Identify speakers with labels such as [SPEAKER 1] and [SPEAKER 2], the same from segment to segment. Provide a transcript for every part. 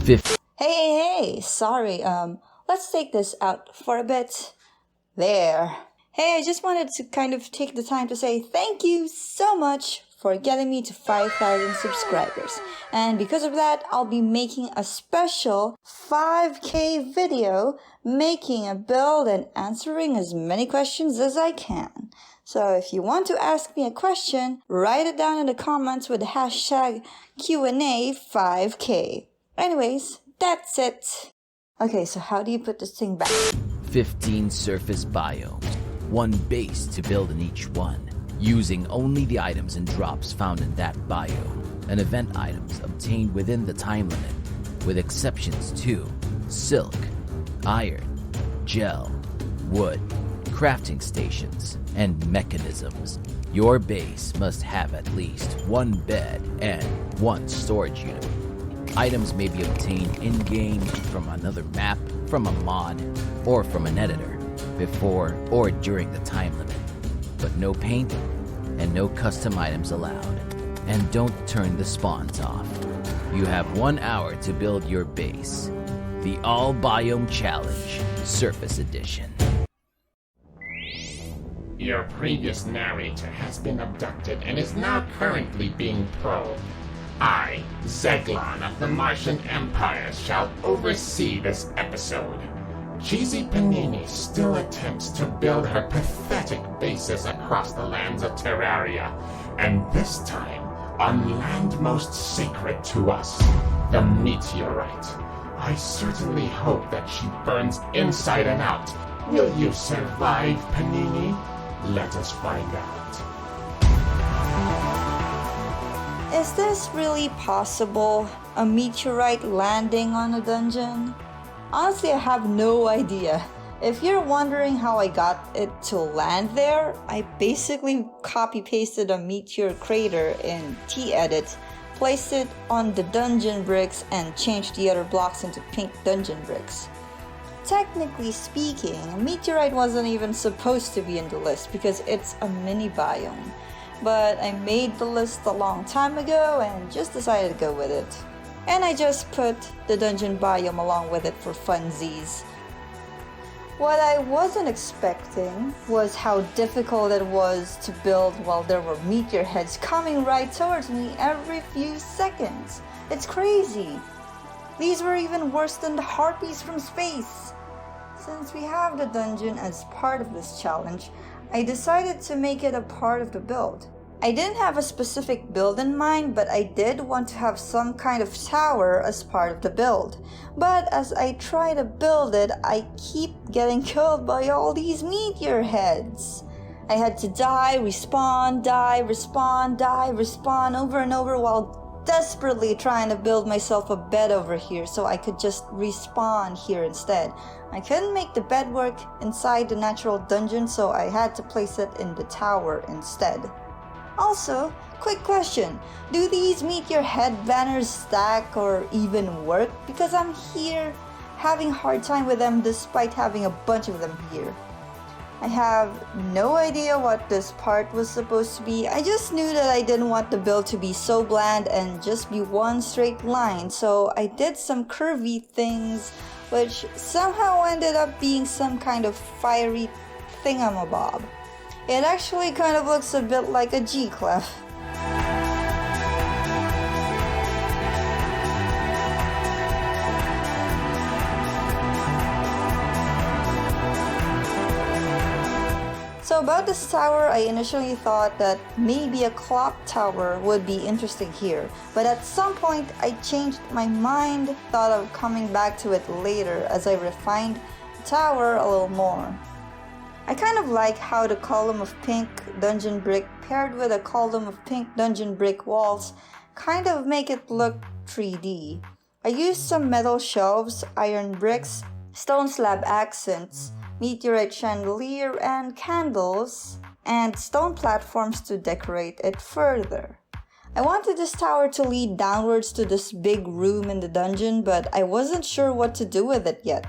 [SPEAKER 1] Hey, sorry, let's take this out for a bit. There. Hey, I just wanted to kind of take the time to say thank you so much for getting me to 5,000 subscribers. And because of that, I'll be making a special 5K video making a build and answering as many questions as I can. So if you want to ask me a question, write it down in the comments with the hashtag Q&A5K. Anyways, that's it. Okay, so how do you put this thing back?
[SPEAKER 2] 15 surface biomes, one base to build in each one, using only the items and drops found in that biome, and event items obtained within the time limit, with exceptions to silk, iron, gel, wood, crafting stations, and mechanisms. Your base must have at least one bed and one storage unit. Items may be obtained in-game, from another map, from a mod, or from an editor, before or during the time limit. But no paint and no custom items allowed. And don't turn the spawns off. You have 1 hour to build your base. The All Biome Challenge, Surface Edition.
[SPEAKER 3] Your previous narrator has been abducted and is now currently being probed. I, Zeglon of the Martian Empire, shall oversee this episode. CheesyPaninie still attempts to build her pathetic bases across the lands of Terraria, and this time on land most sacred to us, the Meteorite. I certainly hope that she burns inside and out. Will you survive, Paninie? Let us find out.
[SPEAKER 1] Is this really possible? A meteorite landing on a dungeon? Honestly, I have no idea. If you're wondering how I got it to land there, I basically copy-pasted a meteor crater in T-Edit, placed it on the dungeon bricks, and changed the other blocks into pink dungeon bricks. Technically speaking, a meteorite wasn't even supposed to be in the list because it's a mini-biome. But I made the list a long time ago and just decided to go with it. And I just put the dungeon biome along with it for funsies. What I wasn't expecting was how difficult it was to build while there were meteor heads coming right towards me every few seconds. It's crazy. These were even worse than the harpies from space. Since we have the dungeon as part of this challenge, I decided to make it a part of the build. I didn't have a specific build in mind, but I did want to have some kind of tower as part of the build. But as I try to build it, I keep getting killed by all these meteor heads. I had to die, respawn, die, respawn, die, respawn over and over while desperately trying to build myself a bed over here so I could just respawn here instead. I couldn't make the bed work inside the natural dungeon, so I had to place it in the tower instead. Also, quick question, do these meteor head banners stack or even work? Because I'm here having a hard time with them despite having a bunch of them here. I have no idea what this part was supposed to be. I just knew that I didn't want the build to be so bland and just be one straight line, so I did some curvy things which somehow ended up being some kind of fiery thingamabob. It actually kind of looks a bit like a G-clef. So about this tower, I initially thought that maybe a clock tower would be interesting here, but at some point I changed my mind, thought of coming back to it later as I refined the tower a little more. I kind of like how the column of pink dungeon brick paired with a column of pink dungeon brick walls kind of make it look 3D. I used some metal shelves, iron bricks, stone slab accents, meteorite chandelier and candles, and stone platforms to decorate it further. I wanted this tower to lead downwards to this big room in the dungeon, but I wasn't sure what to do with it yet.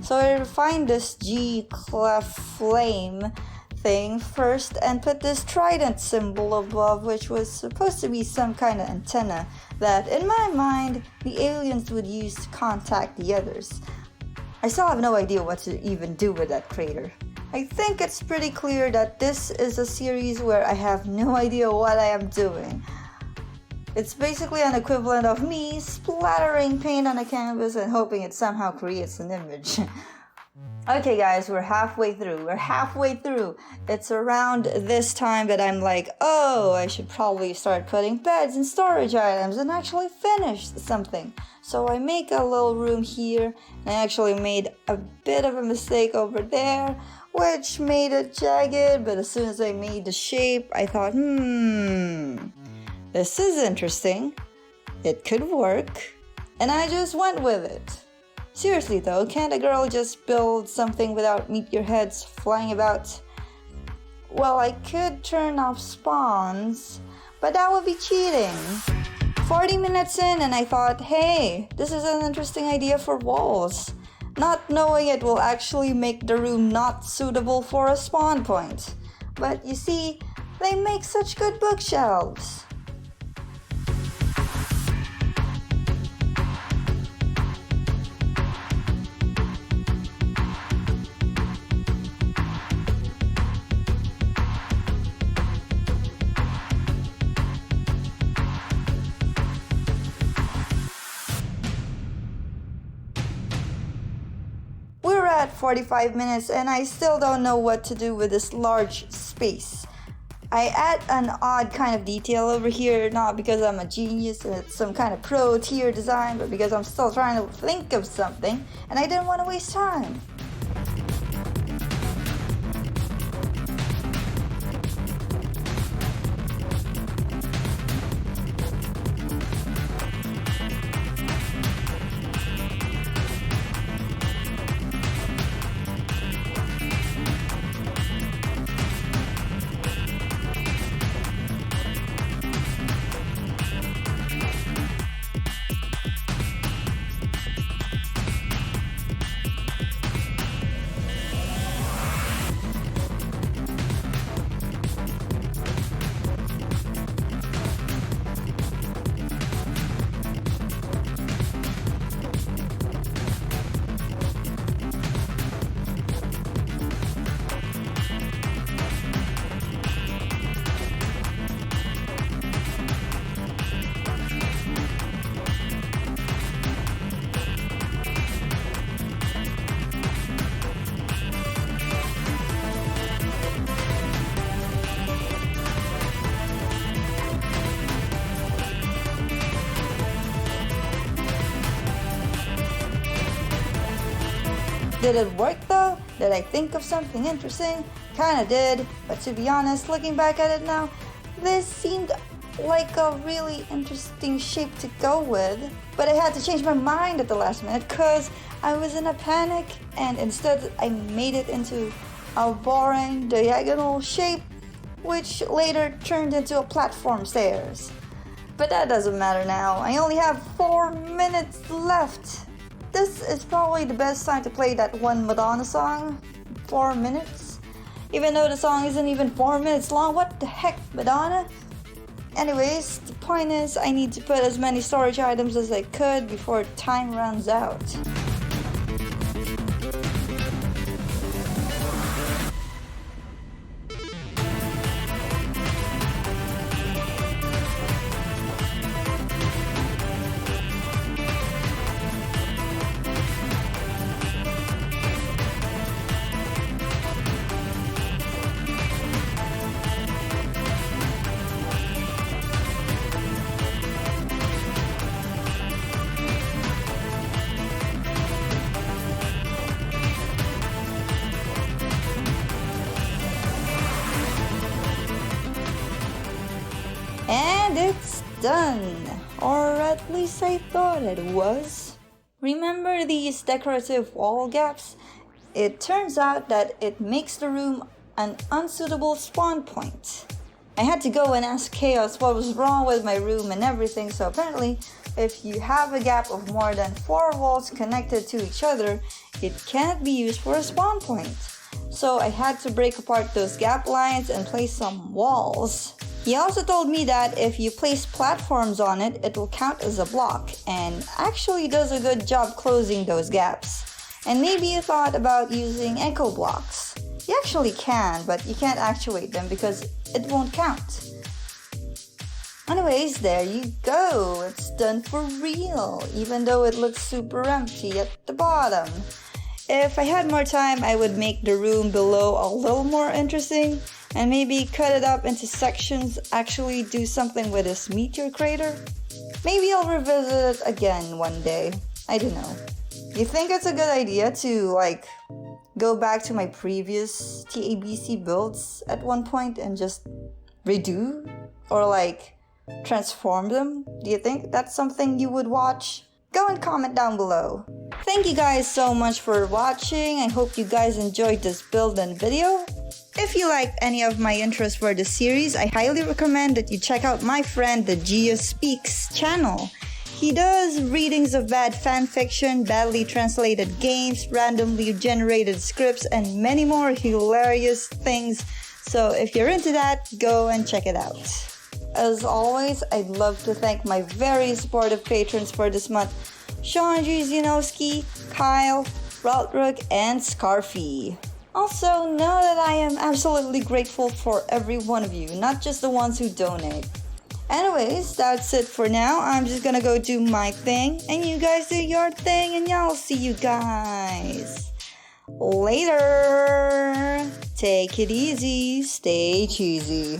[SPEAKER 1] So I refined this G clef flame thing first and put this trident symbol above, which was supposed to be some kind of antenna that, in my mind, the aliens would use to contact the others. I still have no idea what to even do with that crater. I think it's pretty clear that this is a series where I have no idea what I am doing. It's basically an equivalent of me splattering paint on a canvas and hoping it somehow creates an image. Okay guys, we're halfway through. It's around this time that I'm like, oh, I should probably start putting beds and storage items and actually finish something. So I make a little room here, and I actually made a bit of a mistake over there, which made it jagged, but as soon as I made the shape, I thought, this is interesting. It could work. And I just went with it. Seriously though, can't a girl just build something without meteor heads flying about? Well, I could turn off spawns, but that would be cheating. 40 minutes in and I thought, hey, this is an interesting idea for walls. Not knowing it will actually make the room not suitable for a spawn point. But you see, they make such good bookshelves. At 45 minutes and I still don't know what to do with this large space. I add an odd kind of detail over here, not because I'm a genius and it's some kind of pro tier design, but because I'm still trying to think of something and I didn't want to waste time. Did it work though? Did I think of something interesting? Kinda did, but to be honest, looking back at it now, this seemed like a really interesting shape to go with. But I had to change my mind at the last minute because I was in a panic and instead I made it into a boring diagonal shape, which later turned into a platform stairs. But that doesn't matter now. I only have 4 minutes left. This is probably the best time to play that one Madonna song, 4 minutes. Even though the song isn't even 4 minutes long, what the heck, Madonna? Anyways, the point is I need to put as many storage items as I could before time runs out. And it's done, or at least I thought it was. Remember these decorative wall gaps? It turns out that it makes the room an unsuitable spawn point. I had to go and ask Chaos what was wrong with my room and everything, so apparently if you have a gap of more than 4 walls connected to each other, it can't be used for a spawn point. So I had to break apart those gap lines and place some walls. He also told me that if you place platforms on it, it will count as a block, and actually does a good job closing those gaps. And maybe you thought about using echo blocks. You actually can, but you can't actuate them because it won't count. Anyways, there you go. It's done for real, even though it looks super empty at the bottom. If I had more time, I would make the room below a little more interesting and maybe cut it up into sections, actually do something with this meteor crater. Maybe I'll revisit it again one day. I don't know. You think it's a good idea to go back to my previous TABC builds at one point and just redo or transform them? Do you think that's something you would watch? Go and comment down below. Thank you guys so much for watching. I hope you guys enjoyed this build and video. If you liked any of my intros for the series, I highly recommend that you check out my friend TheGioSpeaks channel. He does readings of bad fanfiction, badly translated games, randomly generated scripts, and many more hilarious things. So if you're into that, go and check it out. As always, I'd love to thank my very supportive patrons for this month: Sean Zinowski, Kyle, Routrook, and Scarfy. Also, know that I am absolutely grateful for every one of you, not just the ones who donate. Anyways, that's it for now. I'm just gonna go do my thing, and you guys do your thing, and y'all see you guys later. Take it easy, stay cheesy.